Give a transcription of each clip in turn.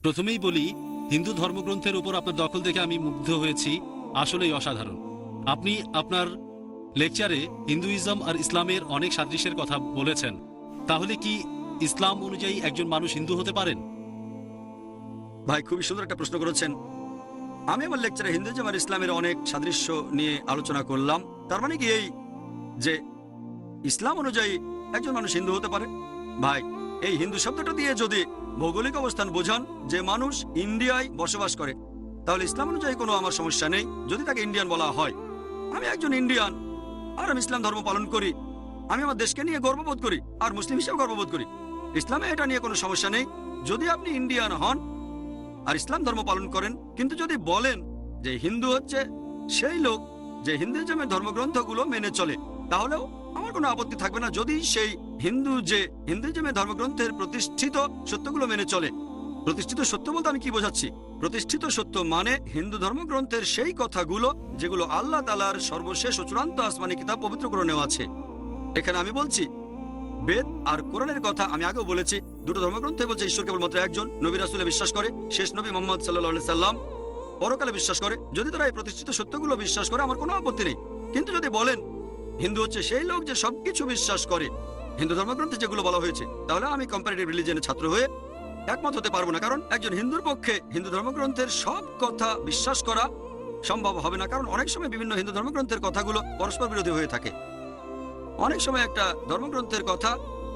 প্রথমেই বলি, হিন্দু ধর্মগ্রন্থের উপর আপনার দখল দেখে আমি মুগ্ধ হয়েছি। আসলেই অসাধারণ। আপনি আপনার লেকচারে হিন্দুইজম আর ইসলামের অনেক সাদৃশ্যের কথা বলেছেন। তাহলে কি ইসলাম অনুযায়ী একজন মানুষ হিন্দু হতে পারেন? ভাই, খুবই সুন্দর একটা প্রশ্ন করেছেন। আমি আমার লেকচারে হিন্দুইজম আর ইসলামের অনেক সাদৃশ্য নিয়ে আলোচনা করলাম। তার মানে কি এই যে ইসলাম অনুযায়ী একজন মানুষ হিন্দু হতে পারে? ভাই, এই হিন্দু শব্দটা দিয়ে যদি ভৌগোলিক অবস্থান বোঝান যে মানুষ ইন্ডিয়ায় বসবাস করে, তাহলে ইসলাম অনুযায়ী কোনো আমার সমস্যা নেই যদি তাকে ইন্ডিয়ান বলা হয়। আমি একজন ইন্ডিয়ান আর আমি ইসলাম ধর্ম পালন করি। আমি আমার দেশকে নিয়ে গর্ববোধ করি আর মুসলিম হিসেবে গর্ববোধ করি। ইসলামে এটা নিয়ে কোনো সমস্যা নেই যদি আপনি ইন্ডিয়ান হন আর ইসলাম ধর্ম পালন করেন। কিন্তু যদি বলেন যে হিন্দু হচ্ছে সেই লোক যে হিন্দুইজমের ধর্মগ্রন্থগুলো মেনে চলে, তাহলেও আমার কোনো আপত্তি থাকবে না যদি সেই হিন্দু যে হিন্দুইজমের ধর্মগ্রন্থের প্রতিষ্ঠিত সত্যগুলো মেনে চলে। প্রতিষ্ঠিত সত্য বলতে আমি কি বোঝাচ্ছি? প্রতিষ্ঠিত সত্য মানে হিন্দু ধর্মগ্রন্থের সেই কথাগুলো যেগুলো আল্লাহ তাআলার সর্বশেষ ও চূড়ান্ত আসমানি কিতাব পবিত্র কোরআনেও আছে। এখানে আমি বলছি বেদ আর কোরআনের কথা। আমি আগেও বলেছি দুটো ধর্মগ্রন্থে বলছে ঈশ্বর কেবলমাত্র একজন, নবী রাসূলে বিশ্বাস করে, শেষ নবী মুহাম্মদ সাল্লাল্লাহু আলাইহি সাল্লাম, পরকালে বিশ্বাস করে। যদি তারা এই প্রতিষ্ঠিত সত্যগুলো বিশ্বাস করে আমার কোনো আপত্তি নেই। কিন্তু যদি বলেন হিন্দু হচ্ছে সেই লোক যে সবকিছু বিশ্বাস করে হিন্দু ধর্মগ্রন্থে যেগুলো বলা হয়েছে, তাহলে আমি কম্পারেটিভ রিলিজিয়নের ছাত্র হয়ে একমত হতে পারবো না। কারণ একজন হিন্দুর পক্ষে হিন্দু ধর্মগ্রন্থের সব কথা বিশ্বাস করা সম্ভব হবে না। কারণ অনেক সময় বিভিন্ন হিন্দু ধর্মগ্রন্থের কথাগুলো পরস্পর বিরোধী হয়ে থাকে। অনেক সময় একটা ধর্মগ্রন্থের কথা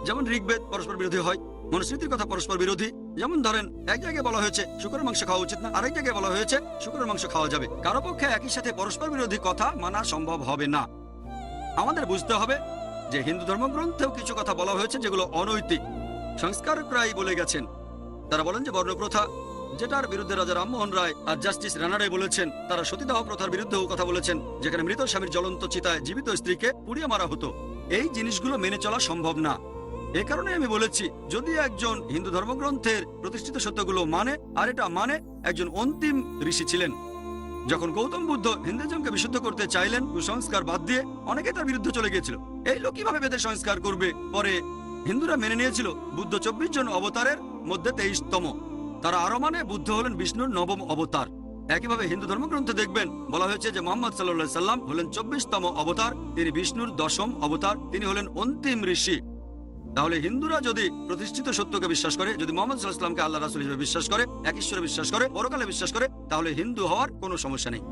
যেমন ঋগ্বেদ পরস্পর বিরোধী হয়, মনুস্মৃতির কথা পরস্পর বিরোধী। যেমন ধরেন এক জায়গায় বলা হয়েছে শুকরের মাংস খাওয়া উচিত না, আরেক জায়গায় বলা হয়েছে শুকরের মাংস খাওয়া যাবে। কারো পক্ষে একই সাথে পরস্পর বিরোধী কথা মানা সম্ভব হবে না। আমাদের বুঝতে হবে যে হিন্দু ধর্মগ্রন্থেও কিছু কথা বলা হয়েছে যেগুলো অনৈতিক। সংস্কারকরাই বলে গেছেন, তারা বলেন যে বর্ণপ্রথা, যেটার বিরুদ্ধে রাজা রামমোহন রায় আর জাস্টিস রানারায় বলেছেন। তারা সতীদাহ প্রথার বিরুদ্ধেও কথা বলেছেন, যেখানে মৃত স্বামীর জ্বলন্ত চিতায় জীবিত স্ত্রীকে পুড়িয়ে মারা হতো। এই জিনিসগুলো মেনে চলা সম্ভব না। এ কারণে আমি বলেছি যদি একজন হিন্দু ধর্মগ্রন্থের প্রতিষ্ঠিত সত্যগুলো মানে, আর এটা মানে একজন অন্তিম ঋষি ছিলেন। যখন গৌতম বুদ্ধ হিন্দুইজমকে বিশুদ্ধ করতে চাইলেন কুসংস্কার বাদ দিয়ে, অনেকে তার বিরুদ্ধে চলে গিয়েছিল। এই লোক কিভাবে বেদের সংস্কার করবে? পরে হিন্দুরা মেনে নিয়েছিল বুদ্ধ 24 জন অবতারের মধ্যে 23তম। তারা আরো মানে বুদ্ধ হলেন বিষ্ণুর নবম অবতার। একইভাবে হিন্দু ধর্মগ্রন্থে দেখবেন বলা হয়েছে যে মুহাম্মদ সাল্লাল্লাহু আলাইহি সাল্লাম হলেন 24তম অবতার, তিনি বিষ্ণুর 10ম অবতার, তিনি হলেন অন্তিম ঋষি। তাহলে হিন্দুরা যদি প্রতিষ্ঠিত সত্যকে বিশ্বাস করে, যদি মুহাম্মদ সাল্লাল্লাহু আলাইহি সাল্লামকে আল্লাহ রাসূল হিসেবে বিশ্বাস করে, এক ঈশ্বরে বিশ্বাস করে, পরকালে বিশ্বাস করে, তাহলে হিন্দু হওয়ার কোনো সমস্যা নেই।